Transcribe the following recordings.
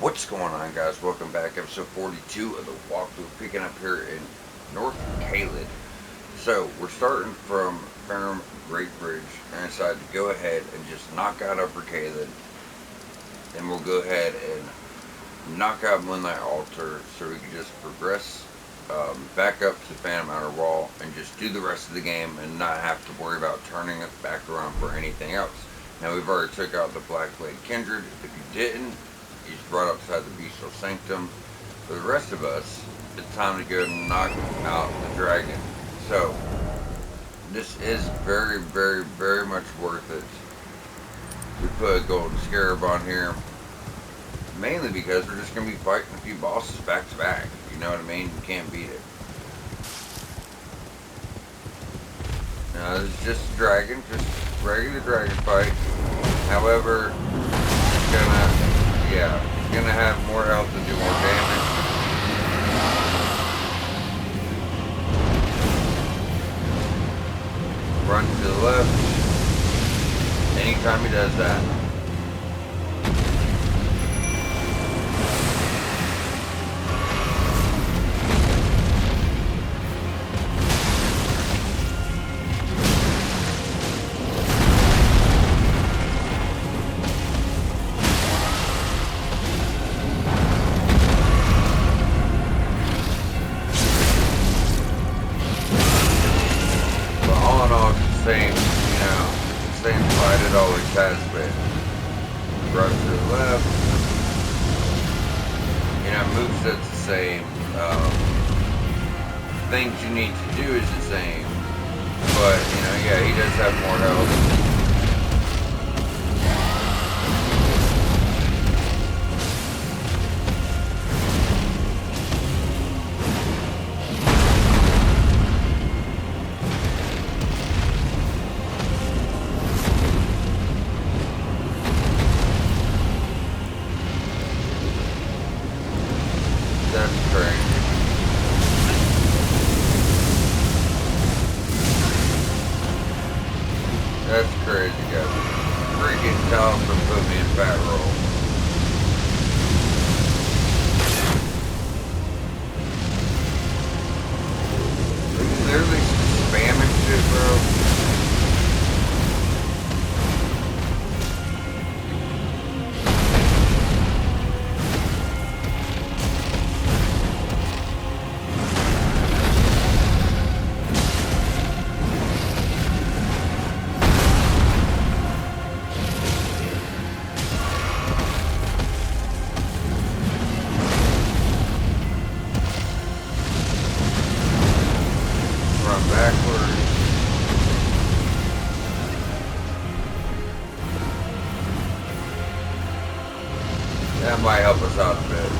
What's going on, guys? Welcome back. Episode 42 of the walkthrough, picking up here in North Caelid. So, we're starting from Ferrum Great Bridge, and I decided to go ahead and just knock out Upper Caelid. Then we'll go ahead and knock out Moonlight Altar so we can just progress back up to Phantom Outer Wall and just do the rest of the game and not have to worry about turning it back around for anything else. Now, we've already took out the Blackblade Kindred. If you didn't, he's brought outside the Bestial Sanctum. For the rest of us, it's time to go and knock out the dragon. So, this is very, very, very much worth it. We put a Golden Scarab on here, mainly because we're just going to be fighting a few bosses back to back. You know what I mean? You can't beat it. Now, this is just a dragon, just regular dragon fight. However, it's gonna have more health and do more damage. Run to the left. Anytime he does that. Same fight it always has been. Run to the left. Moveset's the same. Things you need to do is the same. But, he does have more health. That's crazy. That's crazy, guys. Freaking Talisman put me in fat roll. Are you literally spamming shit, bro? Backwards. That might help us out a bit.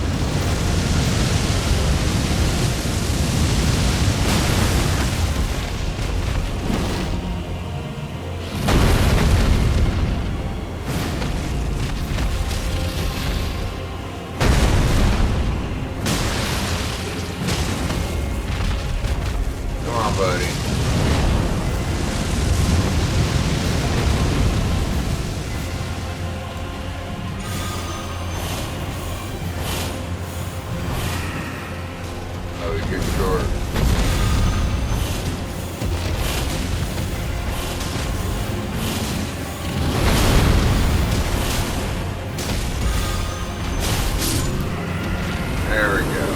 Come on, buddy. Oh, we get short. There we go.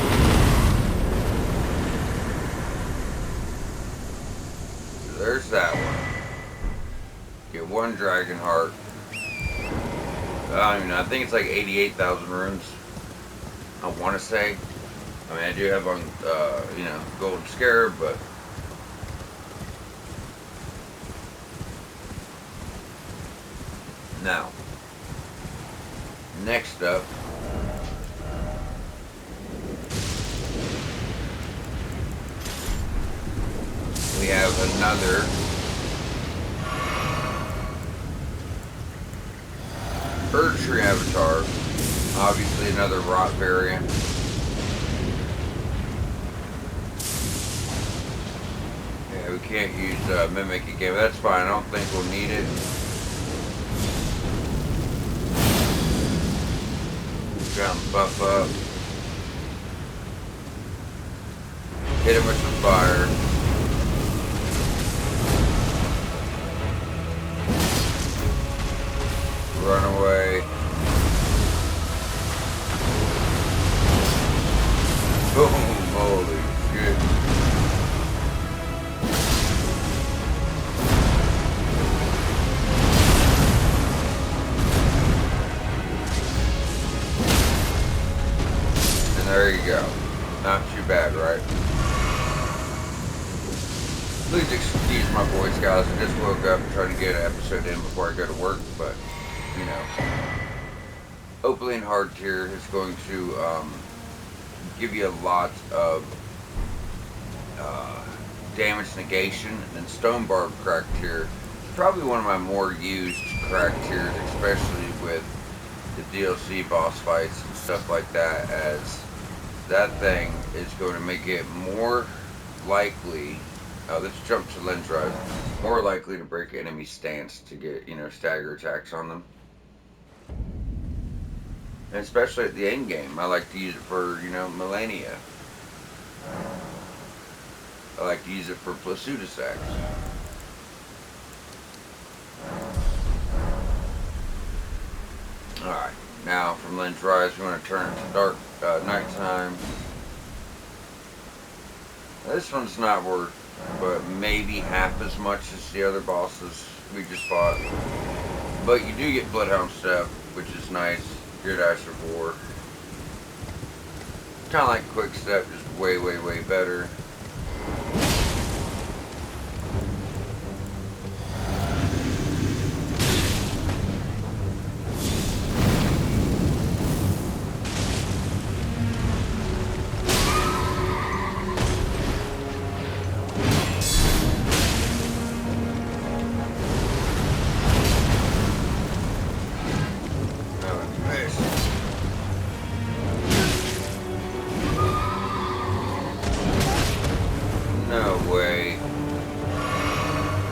There's that one. Get one dragon heart. I don't even know. I think it's like 88,000 runes. I want to say. I mean, I do have on, Golden Scarab, but now, next up, we have another Erdtree avatar, obviously another rot variant. Yeah, we can't use Mimic again, but that's fine. I don't think we'll need it. Down, buff up. Hit him with some fire. Run away. Boom! Holy shit. And there you go. Not too bad, right? Please excuse my voice, guys. I just woke up and trying to get an episode in before I go to work, but, you know. Opaline Hard Tier is going to give you a lot of damage negation, and Stone Barb Crack Tier is probably one of my more used crack tiers, especially with the DLC boss fights and stuff like that, as that thing is going to make it more likely, let's jump to Lens Rise, more likely to break enemy stance to get, you know, stagger attacks on them. And especially at the end game, I like to use it for, you know, Millennia. I like to use it for Plasuda sacks. Alright, now from Lens Rise, we want to turn it to dark nighttime. Now, this one's not worth, but maybe half as much as the other bosses we just fought. But you do get Bloodhound Step, which is nice. Good Ash of War. Kind of like Quick Step, just way, way, way better.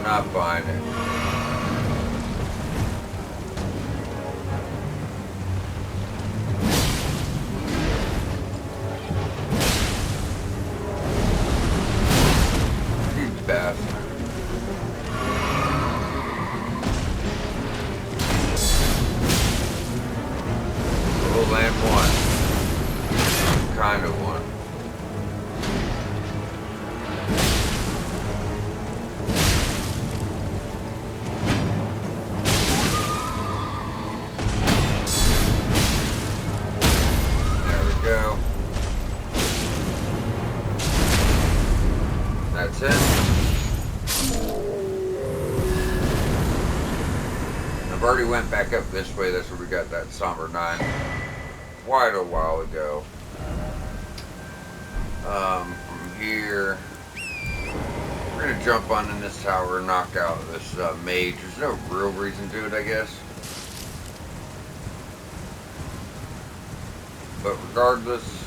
Not buying it. You bastard. We'll land one. Kind of one. That's it. I've already went back up this way. That's where we got that Somber 9 quite a while ago. From here, we're going to jump on in this tower and knock out this mage. There's no real reason to do it, I guess. But regardless,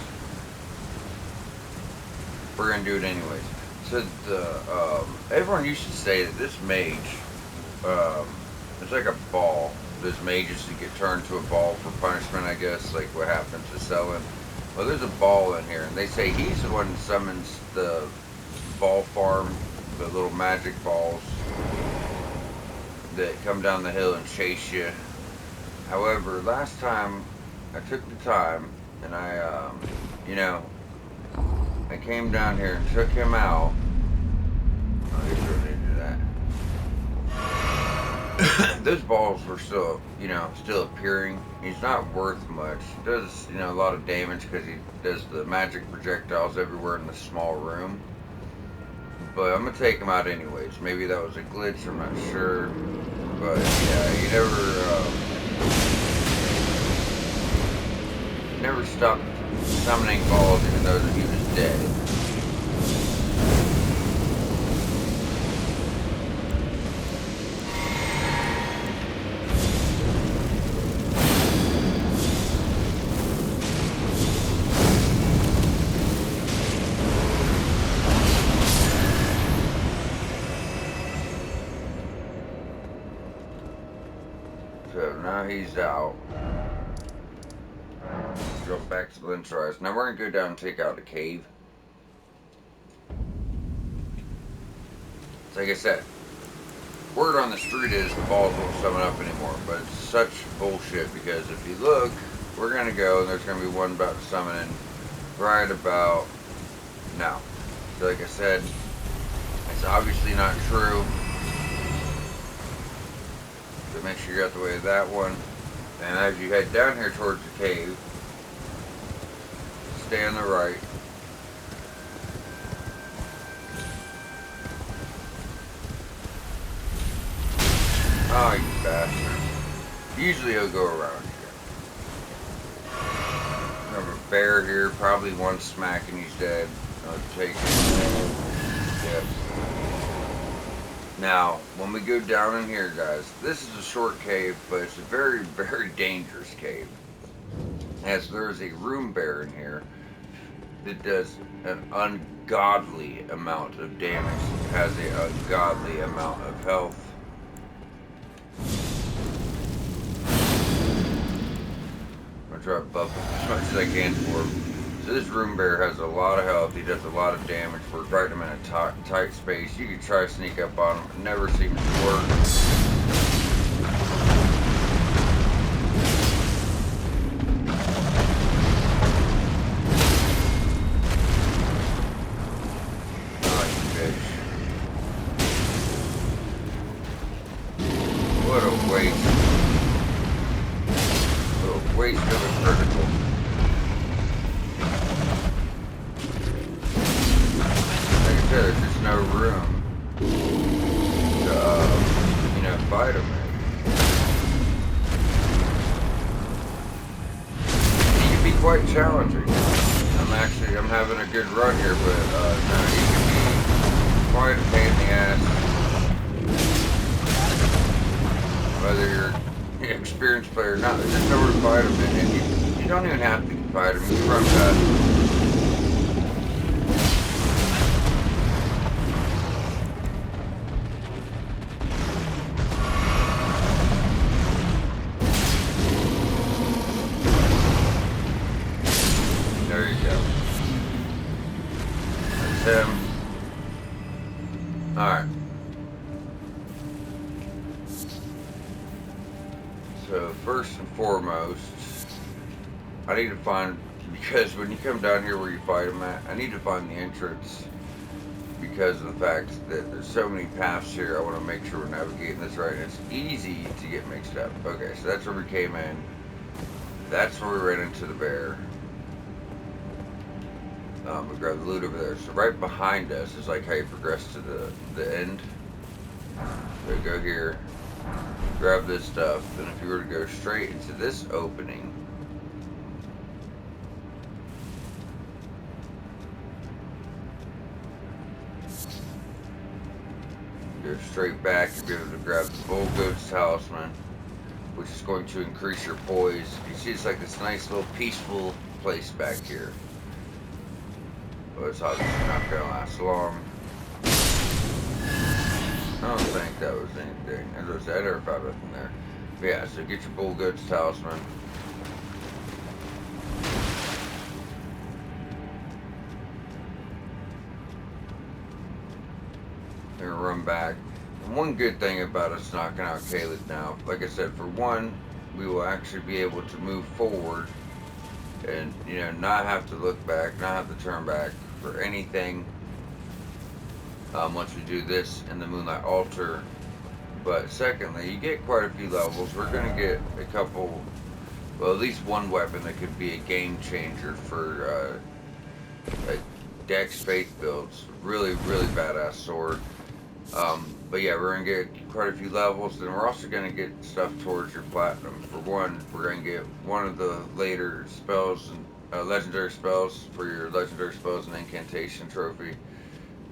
we're going to do it anyways. So everyone used to say that this mage, it's like a ball. Those mages to get turned to a ball for punishment, I guess, like what happened to Selin. Well, there's a ball in here, and they say he's the one that summons the ball farm, the little magic balls that come down the hill and chase you. However, last time I took the time and I, you know, I came down here and took him out. Oh, he sure didn't do that. Those balls were still, you know, still appearing. He's not worth much. He does, you know, a lot of damage because he does the magic projectiles everywhere in the small room. But I'm going to take him out anyways. Maybe that was a glitch, I'm not sure. But, yeah, he never stopped summoning balls even though he was dead. So now he's out. back to the intro. Now we're gonna go down and take out a cave. So like I said, word on the street is the balls won't summon up anymore, but it's such bullshit because if you look, we're gonna go and there's gonna be one about to summon in right about now. So like I said, it's obviously not true. So make sure you're out the way of that one. And as you head down here towards the cave, stay on the right. Oh, you bastard. Usually he'll go around here. We have a bear here, probably one smack and he's dead. I'll take it. Yep. Now, when we go down in here, guys, this is a short cave, but it's a very, very dangerous cave. As there is a room bear in here that does an ungodly amount of damage, has an ungodly amount of health. I'm gonna try to buff him as much as I can for him. So this room bear has a lot of health. He does a lot of damage. We're right in a tight space. You could try to sneak up on him. It never seems to work. Oh, you bitch. What a waste. What a waste of a critical. There's just no room to, fight him in. He can be quite challenging. I'm having a good run here, but, no, he can be quite a pain in the ass. Whether you're an experienced player or not, there's just nowhere to fight him in, and you don't even have to fight him, you can run past him. Him. Alright. So first and foremost, I need to find, because when you come down here where you fight him at, I need to find the entrance because of the fact that there's so many paths here. I want to make sure we're navigating this right, and it's easy to get mixed up. Okay, so that's where we came in. That's where we ran into the bear. We grab the loot over there. So right behind us is like how you progress to the end. So go here, grab this stuff, then if you were to go straight into this opening, go straight back, you'll be able to grab the Bull Goat's Talisman, which is going to increase your poise. You see it's like this nice little peaceful place back here. But it's obviously not going to last long. I don't think that was anything. As I said, I never found nothing there. But yeah, so get your Bull Goat's Talisman. We're going to run back. And one good thing about us knocking out caelid now, like I said, for one, we will actually be able to move forward and, not have to look back, not have to turn back for anything once we do this in the Moonlight Altar. But secondly, you get quite a few levels. We're going to get a couple, well, at least one weapon that could be a game changer for Dex Faith builds. Really, really badass sword. But yeah, we're going to get quite a few levels, and we're also going to get stuff towards your platinum. For one, we're going to get one of the later spells and legendary spells for your legendary spells and incantation trophy.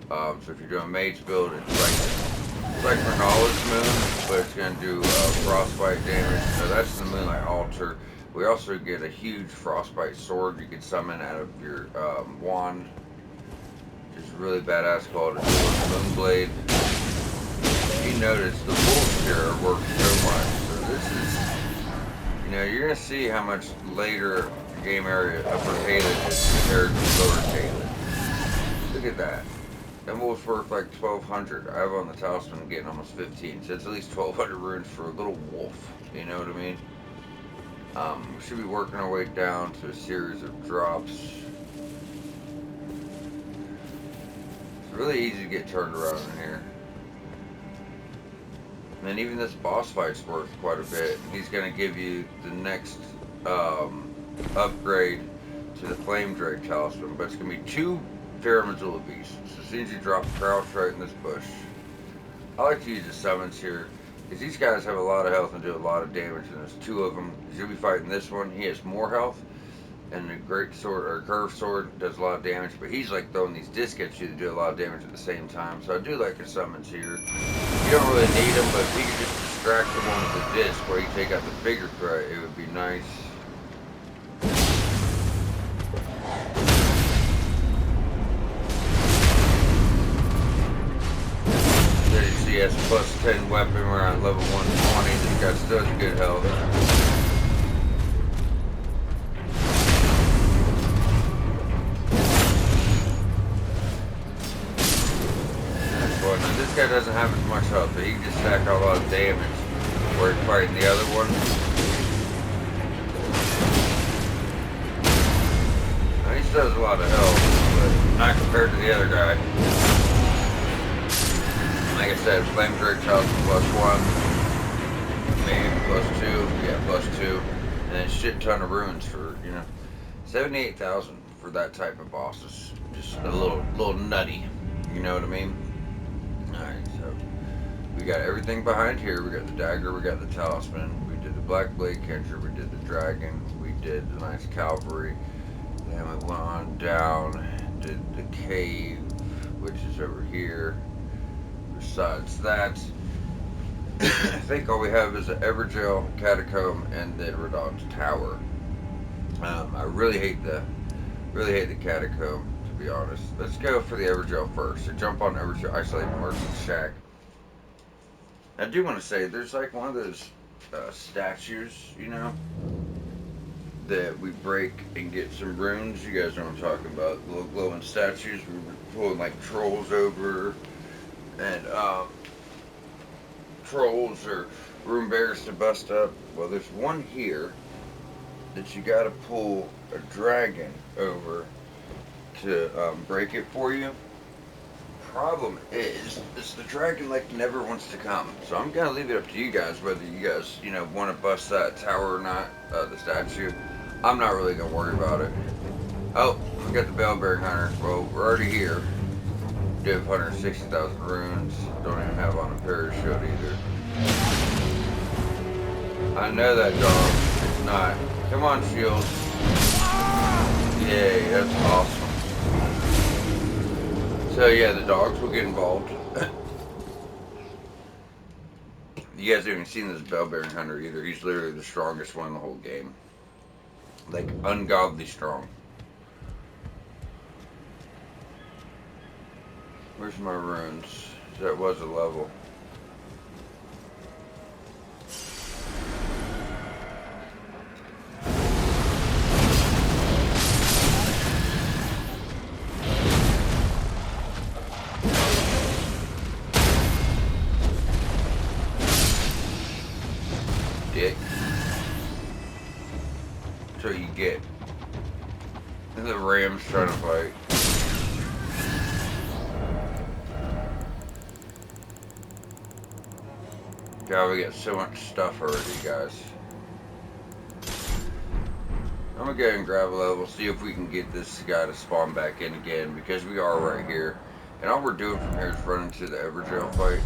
So if you're doing mage build, it's like Renala's Moon, but it's going to do frostbite damage. So that's the Moonlight Altar. We also get a huge frostbite sword you can summon out of your wand, which is really badass, called a Moonblade. If you notice, the wolves here work so much. So this is, you're going to see how much later game area, upper caelid is compared to lower caelid. Look at that. That wolf's worth like 1,200. I have on the talisman getting almost 15, so it's at least 1,200 runes for a little wolf. You know what I mean? We should be working our way down to a series of drops. It's really easy to get turned around in here. And even this boss fight's worth quite a bit. He's going to give you the next upgrade to the Flame Drake Talisman, but it's going to be 2 Pheromonousula beasts. So as soon as you drop a crouch right in this bush. I like to use the summons here, because these guys have a lot of health and do a lot of damage, and there's 2 of them. You'll be fighting this one, he has more health, and the great sword, or curved sword, does a lot of damage, but he's like throwing these discs at you to do a lot of damage at the same time. So I do like the summons here. You don't really need them, but if you could just distract the one with the disc where you take out the bigger threat, it would be nice. There you see, he has plus 10 weapon around level 120. This guy still has good health. This guy doesn't have as much health, but he can just stack a lot of damage where he's fighting the other one. Now, he still has a lot of health, but not compared to the other guy. Like I said, Flame Drake Talisman plus 1, maybe plus 2, yeah, plus 2, and then a shit ton of runes for, 78,000 for that type of boss is just a little nutty, you know what I mean? Alright, so we got everything behind here. We got the dagger, we got the talisman, we did the black blade catcher, we did the dragon, we did the nice cavalry, then we went on down, did the cave, which is over here. Besides that, I think all we have is an Everjail catacomb and then Radon's tower. I really hate the catacomb, to be honest. Let's go for the Everjail first. So jump on Everjail, isolate Merchant Shack. I do want to say, there's like one of those statues, that we break and get some runes. You guys know what I'm talking about. Little glowing statues. We were pulling like trolls over, and trolls or rune bears to bust up. Well, there's one here that you got to pull a dragon over to break it for you. Problem is the dragon like never wants to come, so I'm gonna leave it up to you guys whether you guys want to bust that tower or not, the statue. I'm not really gonna worry about it. Oh, we got the Bellbearing Hunter. Well, we're already here. Do have 160,000 runes. Don't even have on a parachute either. I know that dog is not. Come on, shield. Yay, that's awesome. So yeah, the dogs will get involved. You guys haven't seen this Bellbearing Hunter either. He's literally the strongest one in the whole game. Like, ungodly strong. Where's my runes? That was a level. Dick. That's what you get. And the ram's trying to fight. God, we got so much stuff already, guys. I'm gonna go ahead and grab a level, see if we can get this guy to spawn back in again, because we are right here. And all we're doing from here is running to the Everjail fight.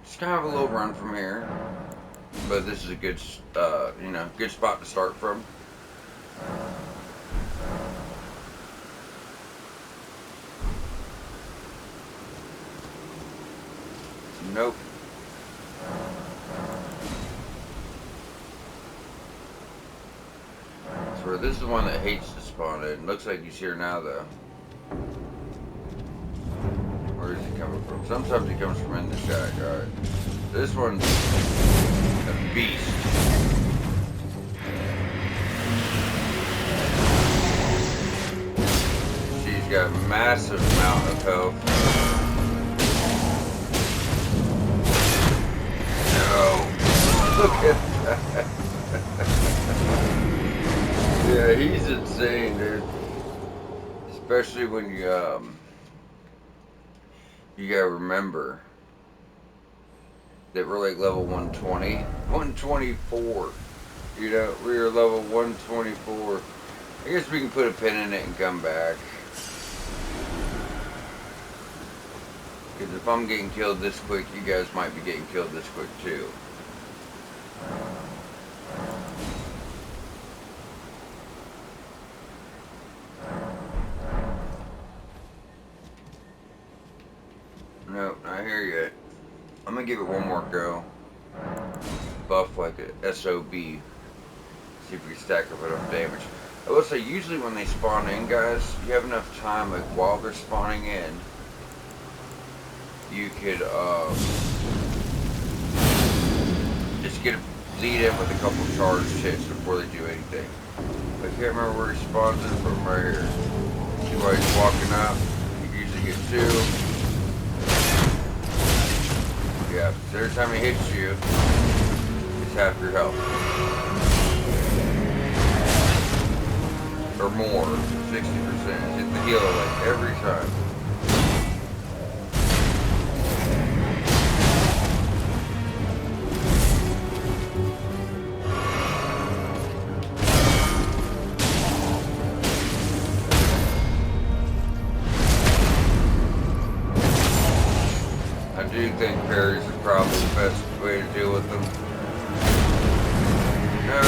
It's kind of a little run from here, but this is a good, good spot to start from. Nope. So this is the one that hates to spawn in. Looks like he's here now, though. Where is he coming from? Sometimes he comes from in the shack. Alright. This one's a beast. massive amount of health. No. Look at that. Yeah, he's insane, dude. Especially when you gotta remember that we're like level 120, 124. You know, we are level 124. I guess we can put a pin in it and come back. Because if I'm getting killed this quick, you guys might be getting killed this quick too. No, not here yet. I'm gonna give it one more go. Buff like a SOB. See if we can stack up enough damage. I will say, usually when they spawn in, guys, you have enough time, like while they're spawning in, you could just lead in with a couple charged hits before they do anything. I can't remember where he spawns in from right here. See why he's walking up? You usually get two. Yeah, so every time he hits you, it's half your health. Or more, 60%. Hit the healer like every time. I do think parries are probably the best way to deal with them. No!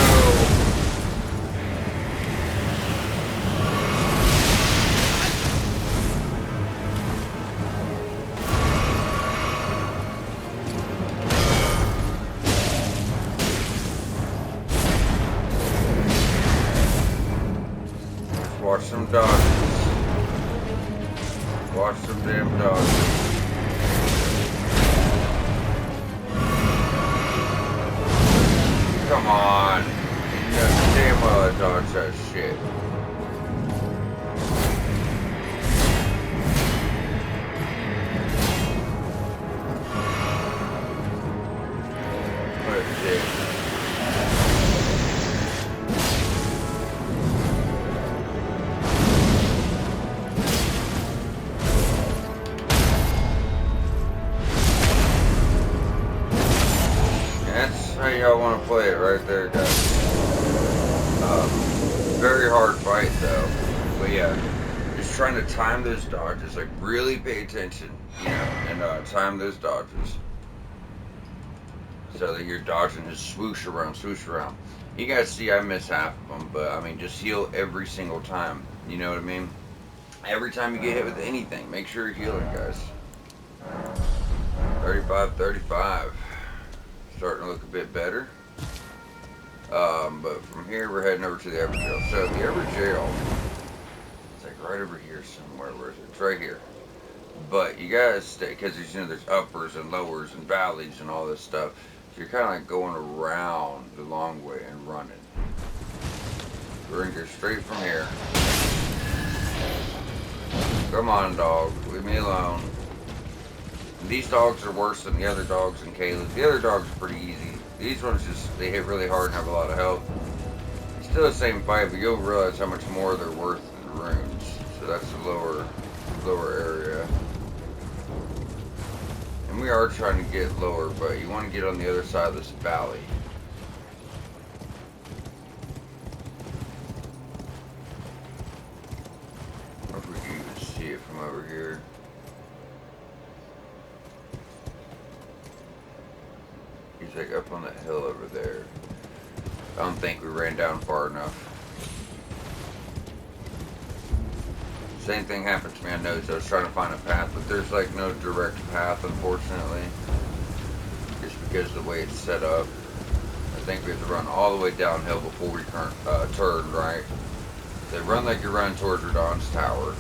Watch some dodges. Watch some damn dodges. Come on. You know damn well I dodged that shit. What a dick. That's how y'all want to play it right there, guys. Very hard fight though. But yeah, just trying to time those dodges. Like really pay attention, you know, and time those dodges. So that you're dodging just swoosh around, swoosh around. You guys see I miss half of them, but I mean just heal every single time. You know what I mean? Every time you get hit with anything, make sure you're healing, guys. 35. Starting to look a bit better. But from here we're heading over to the upper jail. So the upper jail, it's like right over here somewhere. Where is it? It's right here. But you gotta stay, because there's uppers and lowers and valleys and all this stuff. So you're kind of like going around the long way and running. We're gonna go straight from here. Come on, dog. Leave me alone. These dogs are worse than the other dogs in caelid. The other dogs are pretty easy. These ones they hit really hard and have a lot of health. It's still the same fight, but you'll realize how much more they're worth than runes. So that's the lower area. And we are trying to get lower, but you want to get on the other side of this valley. I wonder if we can even see it from over here. He's like up on that hill over there. I don't think we ran down far enough. Same thing happened to me on nodes. I was trying to find a path, but there's like no direct path, unfortunately. Just because of the way it's set up. I think we have to run all the way downhill before we turn right. So run like you're running towards Radon's tower.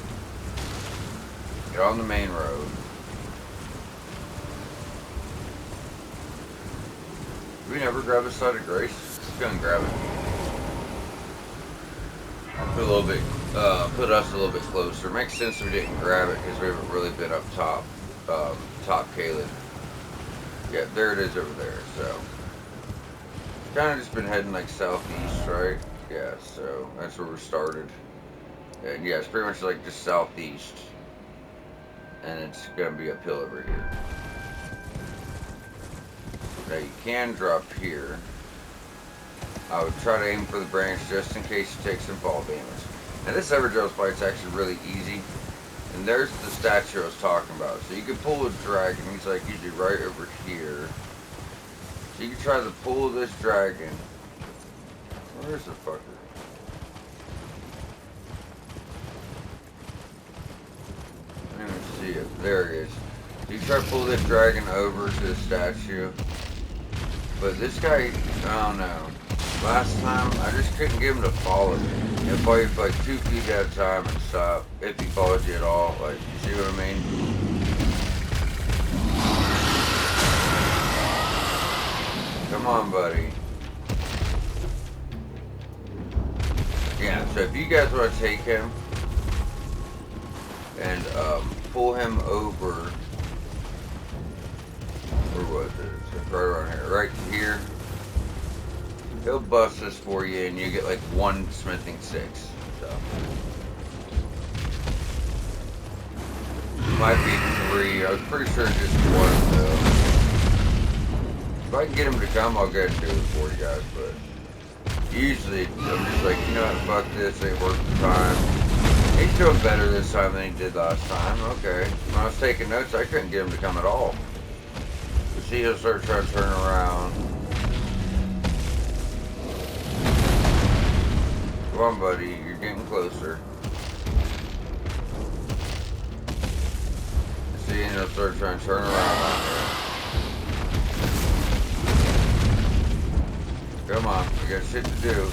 Get on the main road. Did we never grab the side of grace? Let's go and grab it. Put a little bit, put us a little bit closer. Makes sense we didn't grab it because we haven't really been up top, top caelid. Yeah, there it is over there. So kind of just been heading like southeast, right? Yeah, so that's where we started. And yeah, it's pretty much like just southeast, and it's gonna be uphill over here. Now you can drop here. I would try to aim for the branch just in case you take some fall damage. Now this Everdrill fight's actually really easy. And there's the statue I was talking about. So you can pull a dragon. He's like usually right over here. So you can try to pull this dragon. Where's the fucker? Let me see it. There he is. So you try to pull this dragon over to the statue. But this guy, I don't know. Last time, I just couldn't get him to follow me. He'll follow you for like 2 feet at a time and stop. If he follows you at all. Like, you see what I mean? Come on, buddy. Yeah, so if you guys want to take him and pull him over, where was it? It's right around here. Right here. He'll bust this for you and you get like 1 smithing 6. So. Might be 3. I was pretty sure just 1 though. If I can get him to come, I'll go ahead and do it for you guys, but usually I'm just like, you know what, fuck this, ain't worth the time. He's doing better this time than he did last time. Okay. When I was taking notes, I couldn't get him to come at all. You see, he'll start trying to turn around. Come on, buddy. You're getting closer. See, and he'll start trying to turn around on here. Come on. We got shit to do.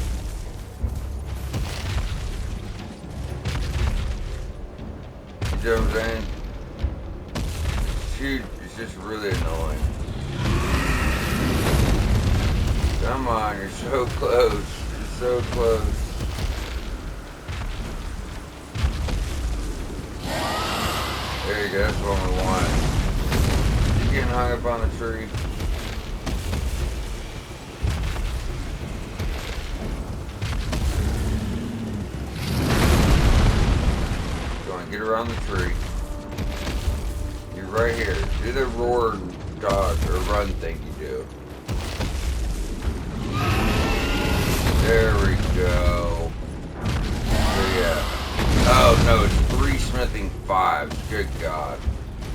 You know what I'm saying? Shoot, it's just really annoying. Come on, you're so close. You're so close. There you go, that's what we want. You getting hung up on the tree? Go on, get around the tree. You're right here. Do the roar and dodge or run thing you do. There we go. So yeah. Oh no, it's 3 smithing 5s. Good God.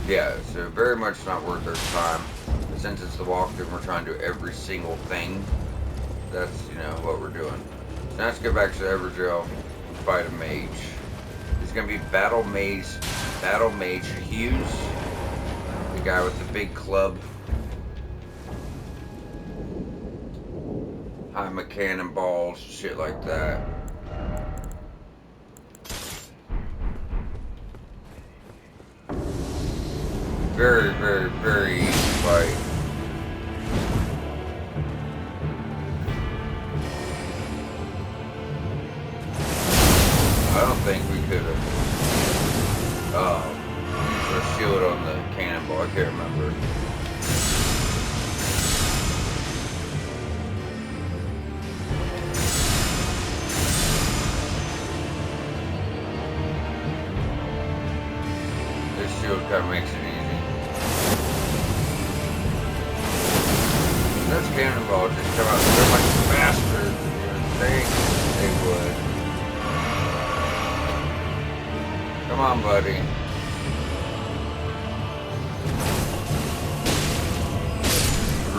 Yeah, so very much not worth our time. But since it's the walkthrough, we're trying to do every single thing. That's, you know, what we're doing. So now let's go back to the Everdrill and fight a mage. It's gonna be Battle Mage Hughes. The guy with the big club. High cannonballs, shit like that. Very, very, very easy fight. I don't think we could have used our shield on the cannonball. I can't remember. This shield kind of makes it easy. Those cannonballs just come out so much faster than you would think they would. Come on, buddy.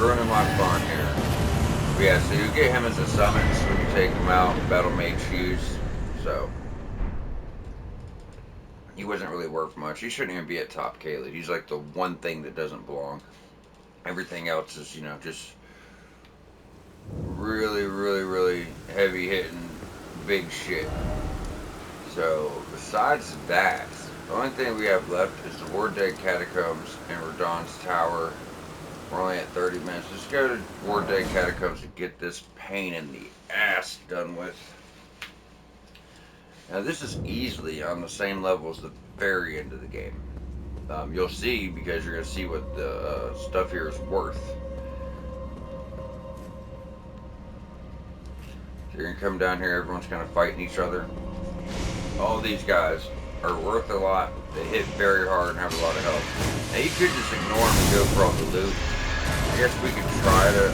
Ruining my fun here. But yeah, so you get him as a summons when you take him out, Battle Mage Hughes. So he wasn't really worth much. He shouldn't even be at top caelid. He's like the one thing that doesn't belong. Everything else is, you know, just really, really, really heavy hitting big shit. So besides that, the only thing we have left is the War Dead Catacombs and Radon's Tower. We're only at 30 minutes. Let's go to War Dead Catacombs and get this pain in the ass done with. Now this is easily on the same level as the very end of the game. You'll see, because you're going to see what the stuff here is worth. So you're going to come down here, everyone's kind of fighting each other. All these guys are worth a lot. They hit very hard and have a lot of health. Now you could just ignore them and go for all the loot. I guess we could try to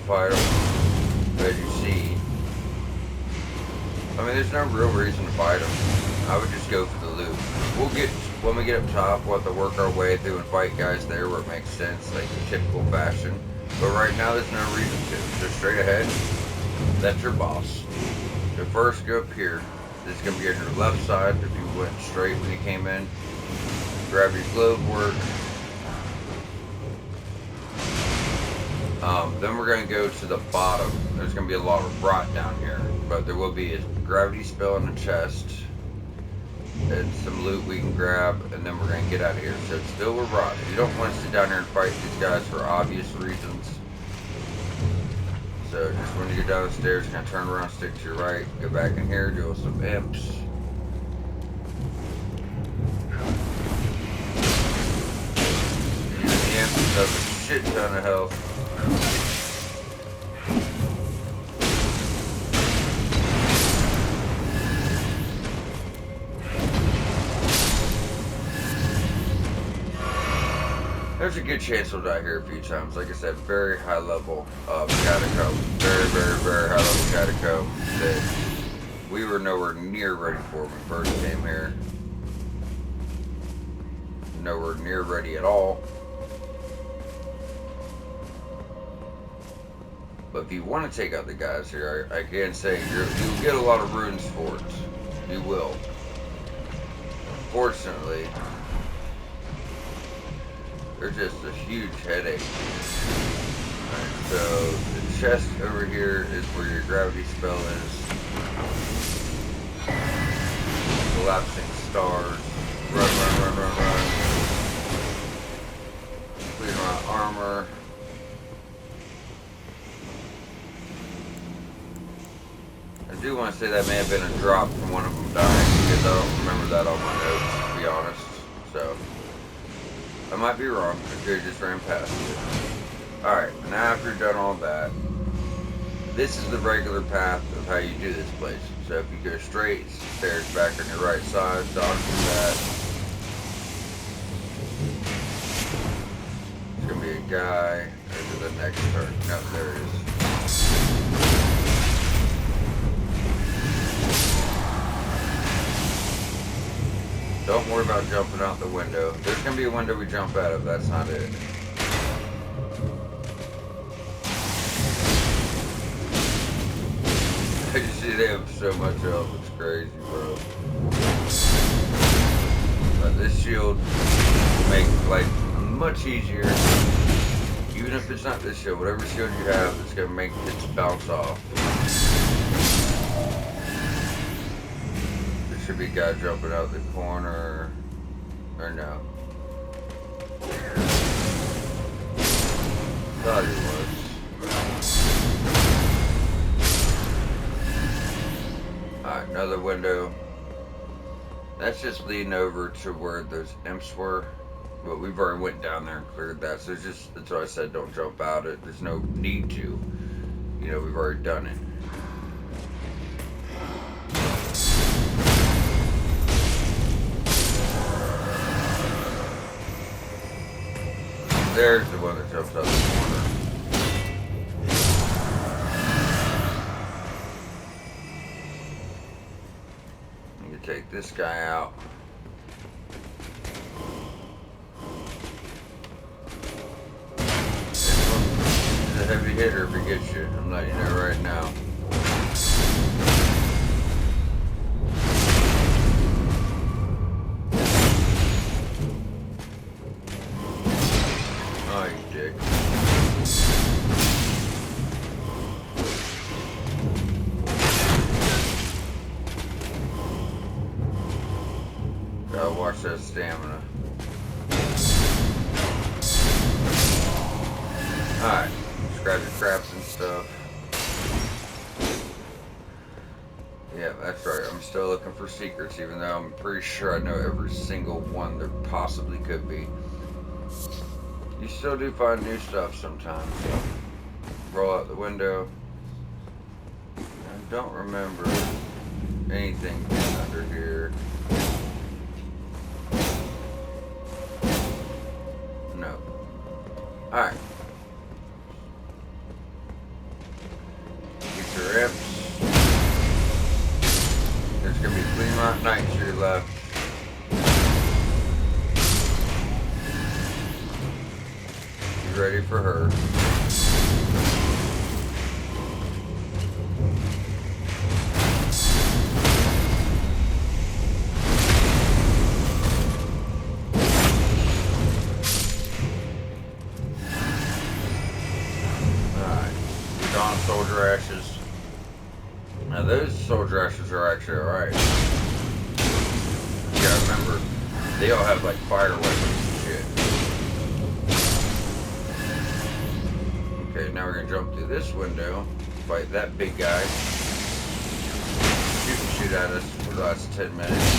fight them. But as you see, I mean, there's no real reason to fight them. I would just go for the loot. When we get up top, we'll have to work our way through and fight guys there where it makes sense, like in typical fashion. But right now, there's no reason to. Just straight ahead, that's your boss. So first, go up here. This is going to be on your left side if you went straight when you came in. Grab your globe work. Then we're going to go to the bottom. There's going to be a lot of rot down here, but there will be a gravity spell in the chest and some loot we can grab, and then we're going to get out of here. So it's still with rot. You don't want to sit down here and fight these guys for obvious reasons. So just when you get down the stairs, kind of turn around, stick to your right, go back in here, deal with some imps. The imps have a shit ton of health. There's a good chance we'll die here a few times. Like I said, very high level of catacomb. Very, very, very high level catacomb that we were nowhere near ready for when we first came here. Nowhere near ready at all. But if you want to take out the guys here, I can say you'll get a lot of runes for it. You will. Unfortunately, they're just a huge headache. Alright, so the chest over here is where your gravity spell is. Collapsing stars. Run, run, run, run, run. Clear my armor. I do want to say that may have been a drop from one of them dying, because I don't remember that on my notes, to be honest. So I might be wrong. I could have just ran past it. Alright, now after you've done all that, this is the regular path of how you do this place. So if you go straight, it's the stairs back on your right side, dodge through that. There's going to be a guy into the next turn. No, there it is. Don't worry about jumping out the window. There's going to be a window we jump out of. That's not it. I just see they have so much health. It's crazy, bro. But this shield will make life much easier. Even if it's not this shield, whatever shield you have, it's going to make it bounce off. Should be a guy jumping out the corner, or no? Thought he was. Alright, another window. That's just leading over to where those imps were, but we've already went down there and cleared that. So it's just, that's why I said don't jump out it. There's no need to. You know, we've already done it. There's the one that jumps out the corner. You can take this guy out. This one is a heavy hitter if it gets you. I'm letting you know right now. Gotta watch that stamina. Alright, just grab your traps and stuff. Yeah, that's right. I'm still looking for secrets, even though I'm pretty sure I know every single one there possibly could be. You still do find new stuff sometimes. Roll out the window. I don't remember anything being under here. No. Alright. Get your reps. There's gonna be 3 nights here left. You ready for her? Soldier ashes. Now those soldier ashes are actually alright. You gotta remember, they all have like fire weapons and shit. Okay, now we're gonna jump through this window, fight that big guy. Shoot at us for the last 10 minutes.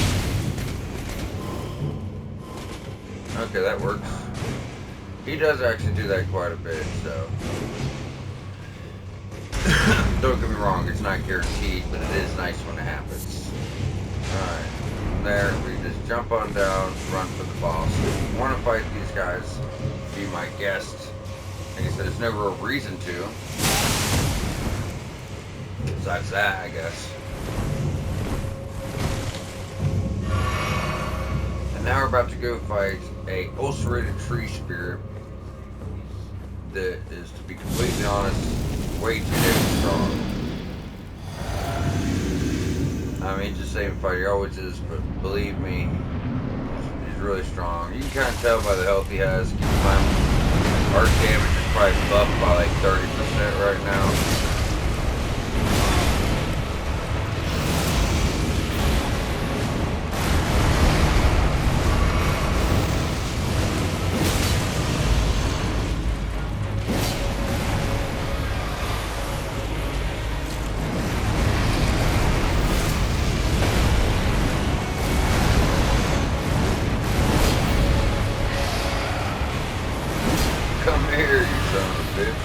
Okay, that works. He does actually do that quite a bit, so. Don't get me wrong, it's not guaranteed, but it is nice when it happens. Alright, from there, we just jump on down, run for the boss. If you want to fight these guys, be my guest. Like I said, there's no real reason to. Besides that, I guess. And now we're about to go fight a ulcerated tree spirit that is, to be completely honest, way too damn strong. I mean, just saying fight, he always is, but believe me, he's really strong. You can kind of tell by the health he has. Keep in mind, our damage is probably buffed by like 30% right now. Come here, you son of a bitch.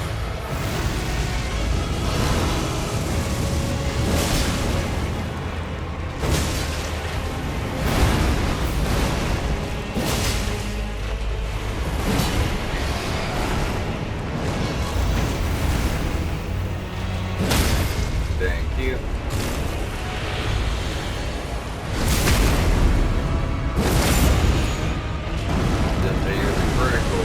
Thank you. Just a yearly critical.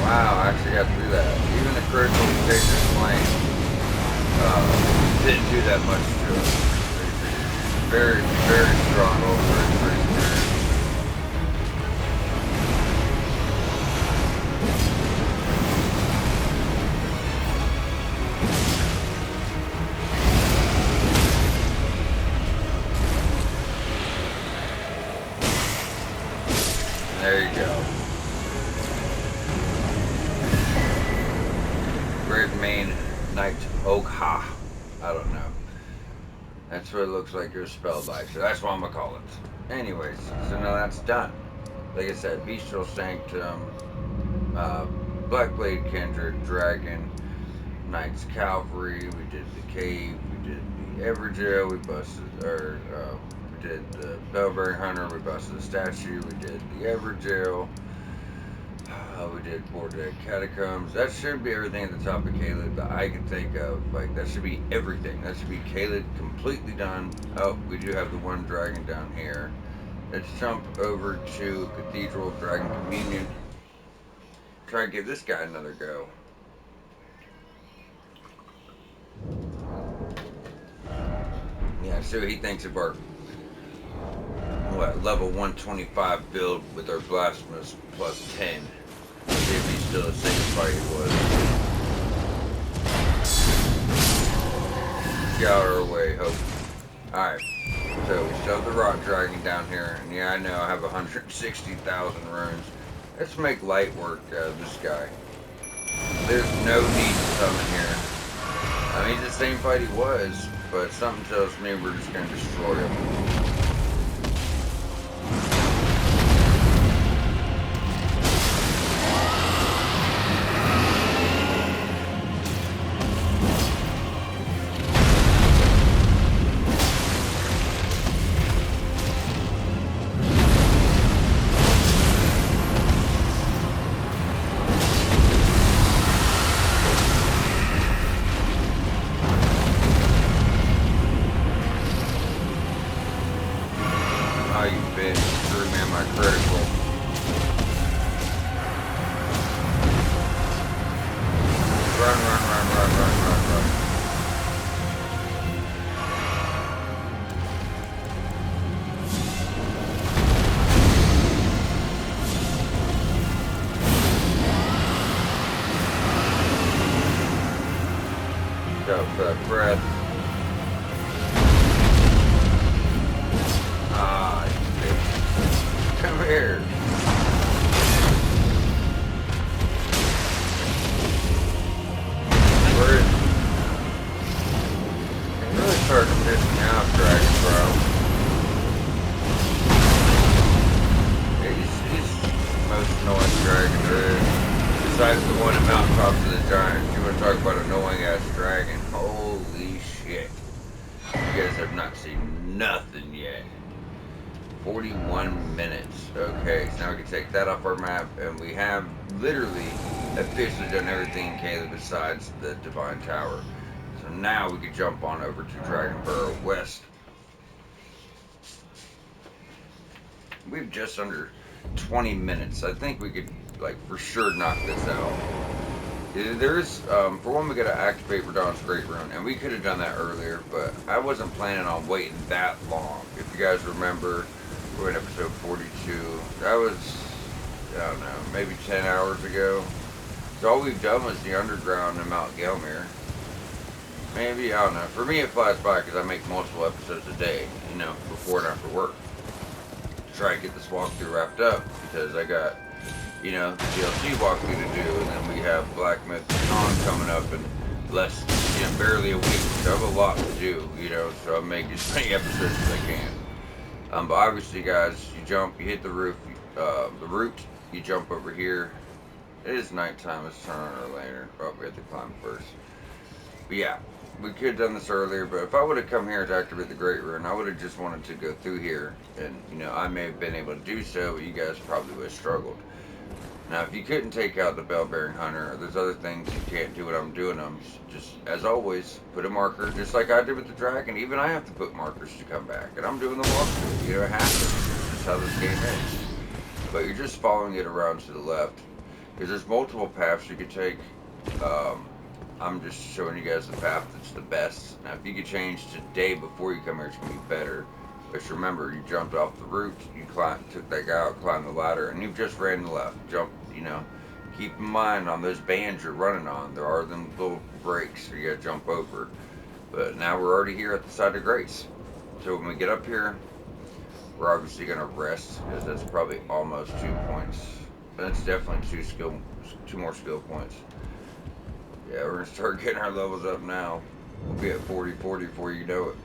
Wow, I actually got through that. Even the critical Taser's flame didn't do that much to it. Very, very strong over it. There you go. Red Mane Night Ogha. I don't know. That's what it looks like you're spelled like, so that's what I'm gonna call it. Anyways, so now that's done. Like I said, Bestial Sanctum, Blackblade Kindred, Dragon, Knight's Cavalry, we did the Cave, we did the Everjail, we did the Bellbearing Hunter, we busted the statue, we did the Everjail. We did Bordeaux Catacombs. That should be everything at the top of caelid that I can think of. Like, that should be everything. That should be caelid completely done. Oh, we do have the one dragon down here. Let's jump over to Cathedral of Dragon Communion. Try and give this guy another go. Yeah, see what he thinks of our level 125 build with our blasphemous plus 10. See if he's still the same fight he was. Get out of our way, hope. Alright, so we still have the rock dragon down here, and yeah, I know I have 160,000 runes. Let's make light work out of this guy. There's no need to summon here. I mean, the same fight he was, but something tells me we're just going to destroy him. Oh, you bitch. Threw me in my critical. Run, run, run, run, run, run, run. Go for that breath. Ah, you bitch. Come here. Where is he? It's really starting to piss me off, Dragon Bro. Yeah, he's the most annoying dragon there is. Besides the one at Mountaintop of the Giants. You want to talk about annoying ass dragon? Holy shit. You guys have not seen nothing yet. 41 minutes. Okay, so now we can take that off our map, and we have literally officially done everything in caelid besides the Divine Tower. So now we can jump on over to Dragonborough West. We've just under 20 minutes. I think we could, like, for sure knock this out. There's, for one, we gotta activate Radahn's Great Rune, and we could have done that earlier, but I wasn't planning on waiting that long. If you guys remember, we're in episode 42. That was, I don't know, maybe 10 hours ago. So all we've done was the underground in Mount Gelmir. Maybe, I don't know. For me, it flies by because I make multiple episodes a day, you know, before and after work. To try to get this walkthrough wrapped up, because I got, you know, the DLC walkthrough to do, and then we have Black Myth Con coming up in less, you know, barely a week. So I have a lot to do, you know, so I make as many episodes as I can. But obviously, guys, you jump, you hit the roof, the root, you jump over here. It is nighttime, let's turn on our lantern. Oh, we have to climb first. But yeah, we could have done this earlier, but if I would have come here to activate the Great Rune, I would have just wanted to go through here, and, you know, I may have been able to do so, but you guys probably would have struggled. Now, if you couldn't take out the Bell-Bearing Hunter, or there's other things you can't do what I'm doing them, just, as always, put a marker, just like I did with the dragon. Even I have to put markers to come back, and I'm doing the walkthrough. You know, it happens. It's just how this game is. But you're just following it around to the left, because there's multiple paths you could take. I'm just showing you guys the path that's the best. Now, if you could change today before you come here, it's going to be better. But remember, you jumped off the roof, you took that guy out, climbed the ladder, and you've just ran left. Jump, you know, keep in mind on those bands you're running on, there are them little breaks, so you gotta jump over. But now we're already here at the site of grace. So when we get up here, we're obviously gonna rest, because that's probably almost 2 points. That's definitely two more skill points. Yeah, we're gonna start getting our levels up now. We'll be at 40 before you know it.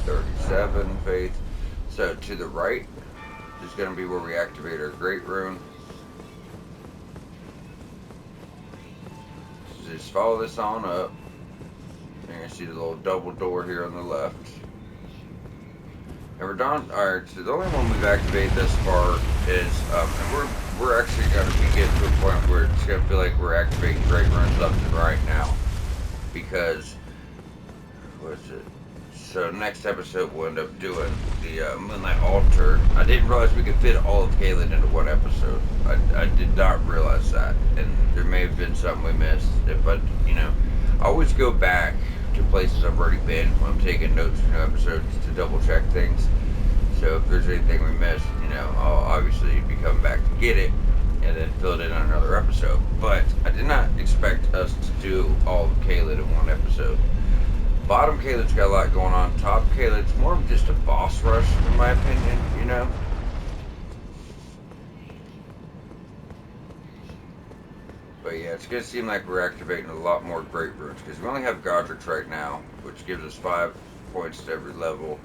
37 faith. So to the right is going to be where we activate our Great Rune. So just follow this on up. You're going to see the little double door here on the left. And we're done. Alright, so the only one we've activated thus far is, and we're actually going to be getting to a point where it's going to feel like we're activating Great Runes left and right now. Because, what is it? So next episode we'll end up doing the Moonlight Altar. I didn't realize we could fit all of caelid into one episode. I did not realize that, and there may have been something we missed. But, you know, I always go back to places I've already been when I'm taking notes for new episodes to double check things. So if there's anything we missed, you know, I'll obviously be coming back to get it and then fill it in on another episode. But I did not expect us to do all of caelid in one episode. Bottom caelid's got a lot going on. Top caelid's more of just a boss rush, in my opinion, you know? But yeah, it's gonna seem like we're activating a lot more great runes because we only have Godric's right now, which gives us 5 points to every level.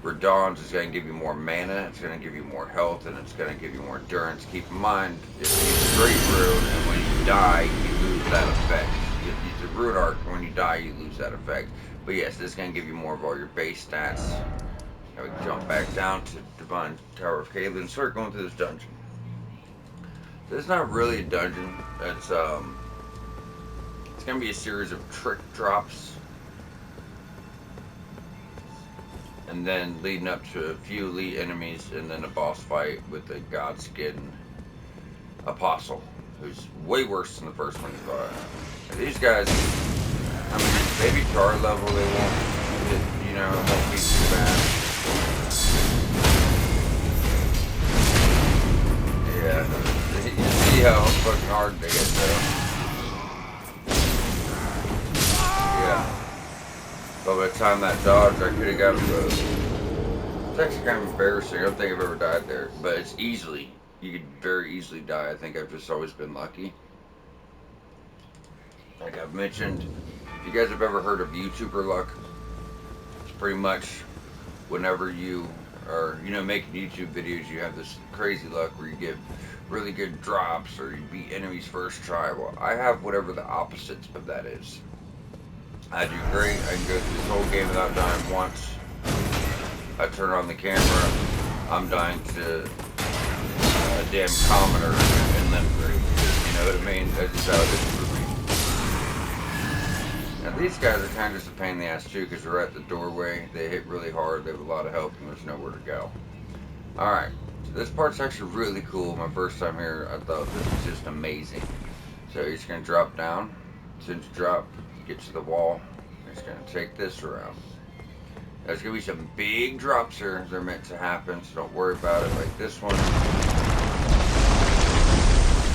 Radon's is going to give you more mana, it's going to give you more health, and it's going to give you more endurance. Keep in mind, if you use a great rune and when you die, you lose that effect. If you use a rune arc and when you die, you lose that effect. But yes, this is going to give you more of all your base stats. Now we can jump back down to Divine Tower of Caelid and start going through this dungeon. So it's not really a dungeon. It's going to be a series of trick drops, and then leading up to a few elite enemies, and then a boss fight with the Godskin Apostle, who's way worse than the first one you fought. These guys, I mean, maybe tar level they won't, you know, it won't be too bad. Yeah, you see how fucking hard they get though. Yeah. But by the time that dodge, I could have got them both. It's actually kind of embarrassing. I don't think I've ever died there. But it's easily. You could very easily die. I think I've just always been lucky. Like I've mentioned, if you guys have ever heard of YouTuber luck, it's pretty much whenever you are, you know, making YouTube videos, you have this crazy luck where you get really good drops or you beat enemies first try. Well, I have whatever the opposite of that is. I do great. I can go through this whole game without dying once. I turn on the camera, I'm dying to a damn commoner and then great. You know what I mean? That's just how it is for me. Now these guys are kind of just a pain in the ass too because they're at the doorway. They hit really hard. They have a lot of help and there's nowhere to go. Alright, so this part's actually really cool. My first time here, I thought this was just amazing. So you're just going to drop down. As soon as you drop, get to the wall. You're just going to take this around. There's going to be some big drops here. They're meant to happen, so don't worry about it. Like this one.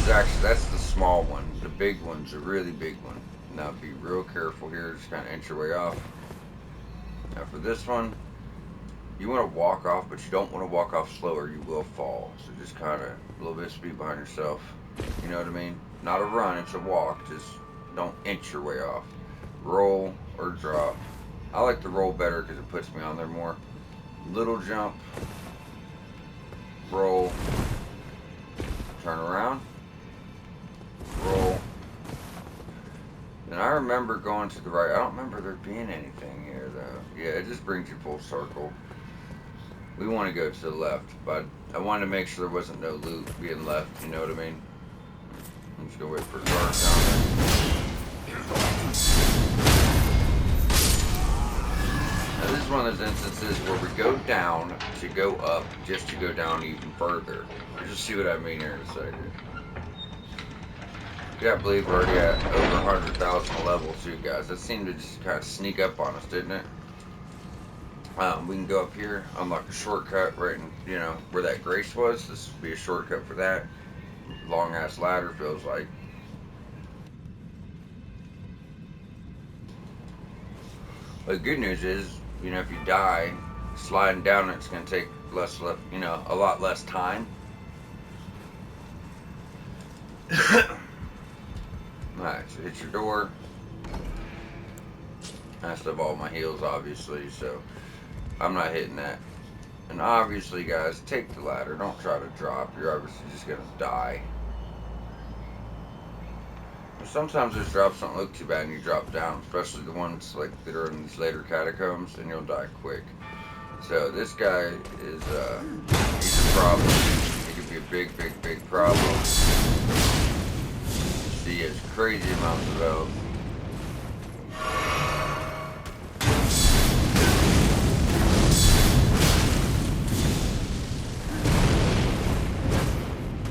That's the small one. The big one's a really big one. Now be real careful here. Just kind of inch your way off. Now for this one, you want to walk off, but you don't want to walk off slow or you will fall. So just kind of a little bit of speed behind yourself. You know what I mean? Not a run, it's a walk. Just don't inch your way off. Roll or drop. I like the roll better because it puts me on there more. Little jump. Roll. Turn around. Roll. And I remember going to the right. I don't remember there being anything here though. Yeah, it just brings you full circle. We want to go to the left, but I wanted to make sure there wasn't no loot being left, you know what I mean? I'm just gonna wait for guards down there. Now this is one of those instances where we go down to go up, just to go down even further. You'll just see what I mean here in a second. Yeah, I believe we're already at over 100,000 level too, guys. That seemed to just kind of sneak up on us, didn't it? We can go up here, unlock a shortcut right in, you know, where that grace was. This would be a shortcut for that. Long ass ladder feels like. But the good news is, you know, if you die, sliding down it's going to take less, you know, a lot less time. Alright, so hit your door. I still have all my heals, obviously, so I'm not hitting that. And obviously, guys, take the ladder. Don't try to drop. You're obviously just going to die. Sometimes those drops don't look too bad and you drop down, especially the ones like that are in these later catacombs, and you'll die quick. So this guy is he's a problem. He could be a big problem. See, he has crazy amounts of health.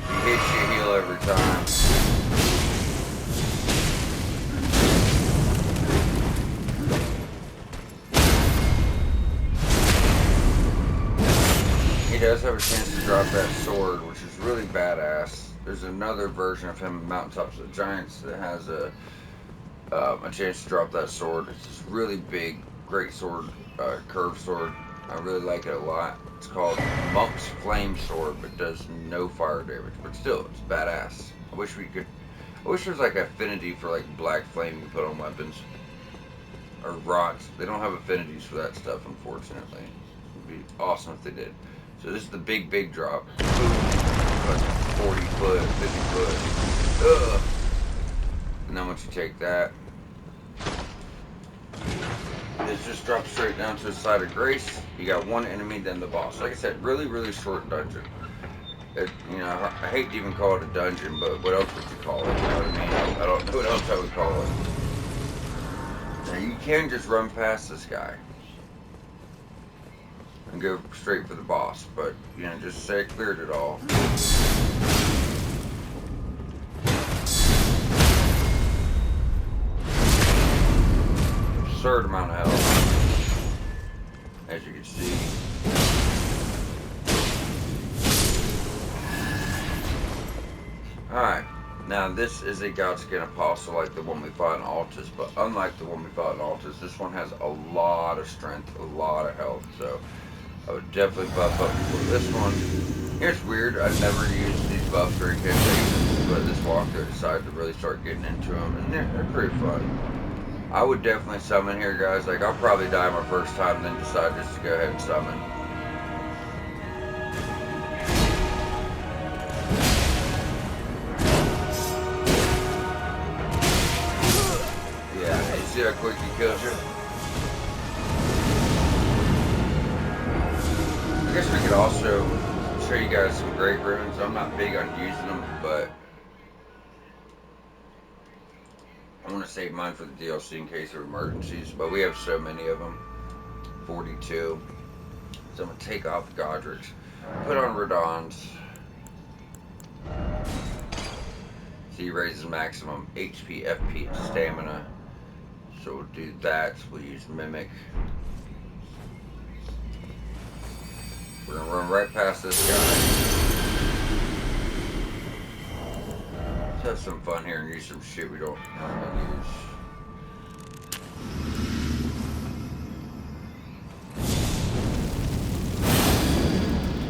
He hits you heal every time. He does have a chance to drop that sword, which is really badass. There's another version of him in Mountaintops of the Giants that has a a chance to drop that sword. It's this really big, great sword, curved sword. I really like it a lot. It's called Monk's Flame Sword, but does no fire damage. But still, it's badass. I wish we could. I wish there was like affinity for like black flame you put on weapons or rocks. They don't have affinities for that stuff, unfortunately. It'd be awesome if they did. So this is the big drop. Boom. Like 40 foot, 50 foot. Ugh. And then once you take that, this just drops straight down to the side of Grace. You got one enemy, then the boss. Like I said, really short dungeon. I hate to even call it a dungeon, but what else would you call it? You know what I mean? I don't know what else I would call it. Now you can just run past this guy and go straight for the boss, but just say I cleared it all. Absurd amount of health, as you can see. Alright, now this is a Godskin Apostle like the one we fought in Altus, but unlike the one we fought in Altus, this one has a lot of strength, a lot of health, so I would definitely buff up for this one. It's weird, I've never used these buffs or incantations, but this walkthrough decided to really start getting into them, and they're pretty fun. I would definitely summon here, guys. Like, I'll probably die my first time, then decide just to go ahead and summon. Yeah, you see how quick he kills you? I guess we could also show you guys some great runes. I'm not big on using them, but I want to save mine for the DLC in case of emergencies. But we have so many of them. 42. So I'm going to take off Godric's. Put on Radon's. So he raises maximum HP, FP, and stamina. So we'll do that. We'll use Mimic. We're going to run right past this guy. Let's have some fun here and use some shit we don't normally use.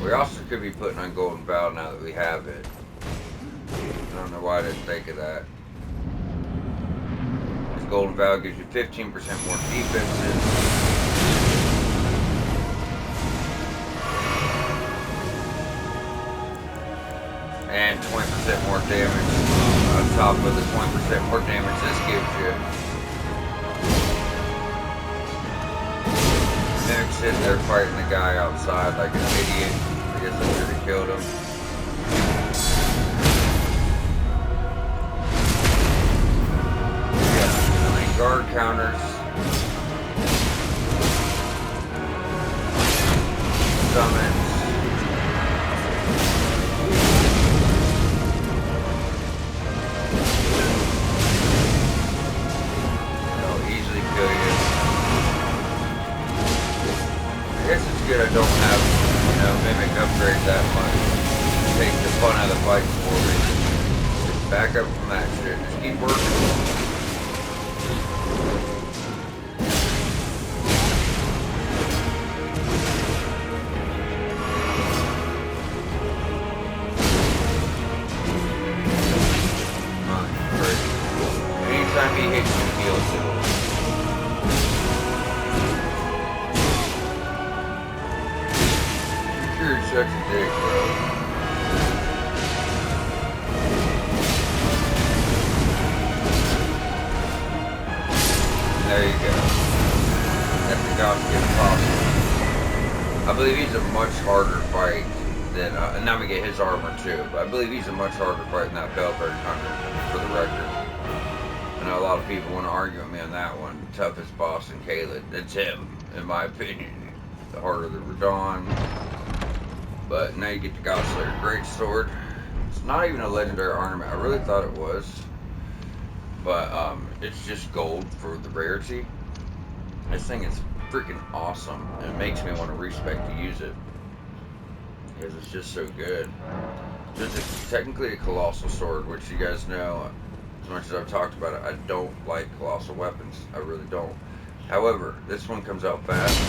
We also could be putting on Golden Vow now that we have it. I don't know why I didn't think of that. This Golden Vow gives you 15% more defenses. And 20% more damage on top of the 20% more damage this gives you. Mimic's sitting there fighting the guy outside like an idiot. I guess I should have killed him. Yeah, I mean, guard counters. Summons. I don't have, Mimic upgrade that much. Take the fun out of the fight for me. Just back up from that shit. Just keep working. Anytime he hits you, heals him. You're such a dick, bro. There you go. That's the Godskin Apostle. I believe he's a much harder fight than, and now we get his armor too, but I believe he's a much harder fight than that Belberg Hunter, for the record. I know a lot of people want to argue with me on that one. The toughest boss in caelid, it's him, in my opinion. The heart of the Radon. But now you get the Godslayer Greatsword. It's not even a legendary ornament. I really thought it was. But it's just gold for the rarity. This thing is freaking awesome. And it makes me want to respect to use it. Because it's just so good. This is technically a colossal sword, which you guys know. as much as I've talked about it, I don't like colossal weapons. I really don't. However, this one comes out fast,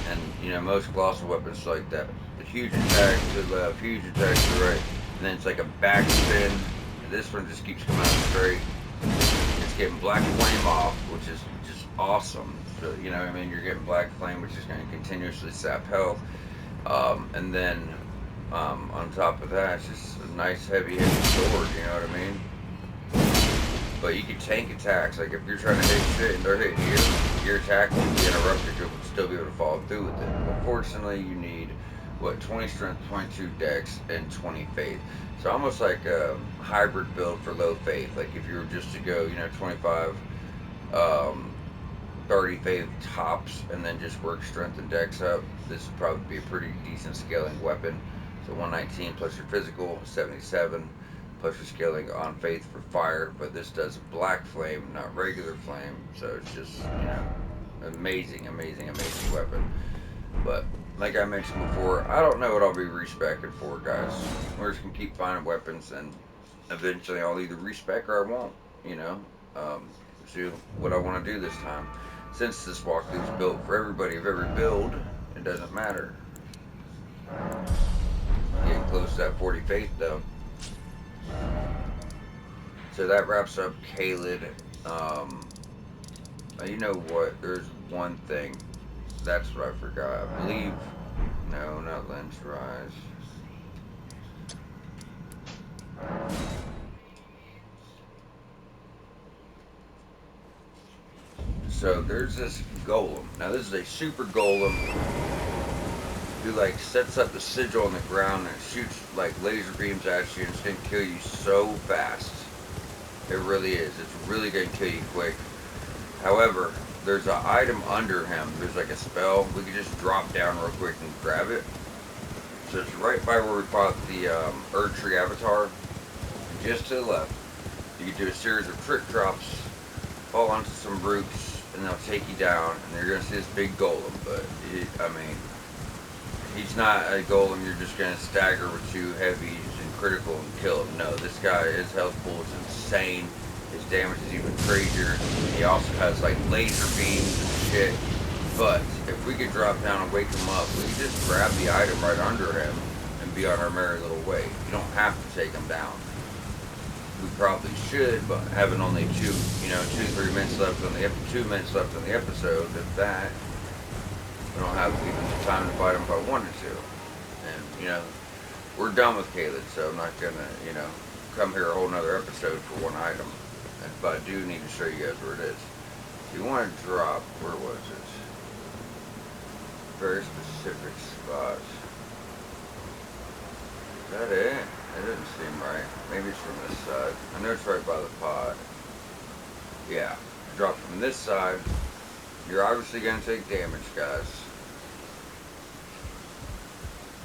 and most colossal weapons like that. The huge attack to the left, huge attack to the right, and then it's like a backspin. And this one just keeps coming out straight. It's getting black flame off, which is just awesome. So, you're getting black flame, which is going to continuously sap health. And then on top of that, it's just a nice heavy hitting sword. You know what I mean? But you can tank attacks. Like if you're trying to hit shit and they're hitting you, your attack won't be interrupted. You'll still be able to follow through with it. Unfortunately, you need 20 strength, 22 dex, and 20 faith. So almost like a hybrid build for low faith. Like if you were just to go, 25, 30 faith tops, and then just work strength and dex up, this would probably be a pretty decent scaling weapon. So 119 plus your physical, 77 plus your scaling on faith for fire. But this does black flame, not regular flame. So it's just, amazing, amazing, amazing weapon. But like I mentioned before, I don't know what I'll be respecking for, guys. We're just gonna keep finding weapons, and eventually I'll either respec or I won't. See what I want to do this time. Since this walkthrough is built for everybody of every build, it doesn't matter. Getting close to that 40 faith though. So that wraps up caelid. You know what? There's one thing. That's what I forgot. I believe. No, not lens rise. So there's this golem. Now this is a super golem who like sets up the sigil on the ground and shoots like laser beams at you, and it's gonna kill you so fast. It really is. It's really gonna kill you quick. However, there's an item under him. There's like a spell. We can just drop down real quick and grab it. So it's right by where we fought the Erd Tree Avatar. Just to the left. You can do a series of trick drops, fall onto some roots, and they'll take you down. And you're going to see this big golem. But, he's not a golem you're just going to stagger with two heavies and critical and kill him. No, this guy, his health pool is insane. His damage is even crazier. He also has like laser beams and shit. But if we could drop down and wake him up, we could just grab the item right under him and be on our merry little way. You don't have to take him down. We probably should, but having only 2-3 minutes left on the 2 minutes left on the episode, if that, we don't have even the time to fight him if I wanted to. And we're done with caelid, so I'm not gonna come here a whole nother episode for one item. But I do need to show you guys where it is. If you want to drop, where was it? Very specific spot. Is that it? It doesn't seem right. Maybe it's from this side. I know it's right by the pod. Yeah. Drop from this side. You're obviously going to take damage, guys.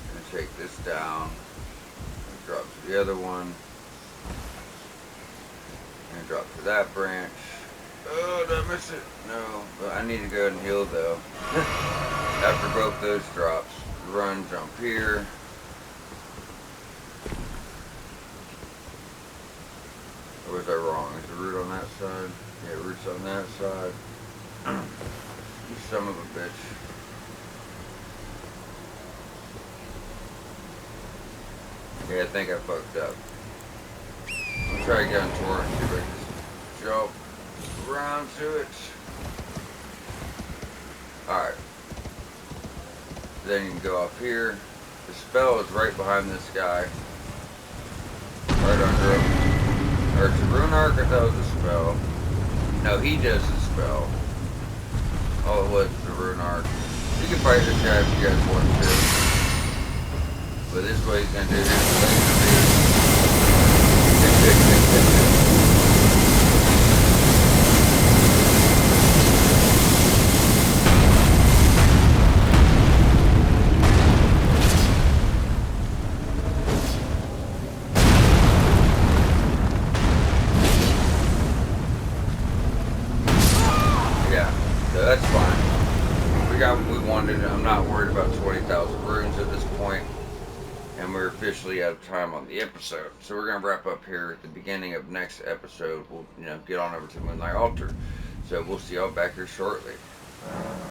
I'm going to take this down. Drop to the other one. And drop to that branch. Oh, did I miss it? No. But I need to go and heal though. After both those drops. Run, jump here. Or was I wrong? Is the root on that side? Yeah, root's on that side. You son of a bitch. Yeah, I think I fucked up. I'll try again for it and see if I can just jump around to it. Alright. Then you can go up here. The spell is right behind this guy. Right under him. Or it's a rune arc, I thought it was a spell. No, he does the spell. All it was the rune arc. You can fight this guy if you guys want to. But this is what he's gonna do. Here's the laser beam. Yeah, so that's fine. We got what we wanted. I'm not worried about 20,000 runes at this point. and we're officially out of time on the episode. So we're gonna wrap up here at the beginning of next episode. We'll get on over to the Moonlight Altar. So we'll see y'all back here shortly.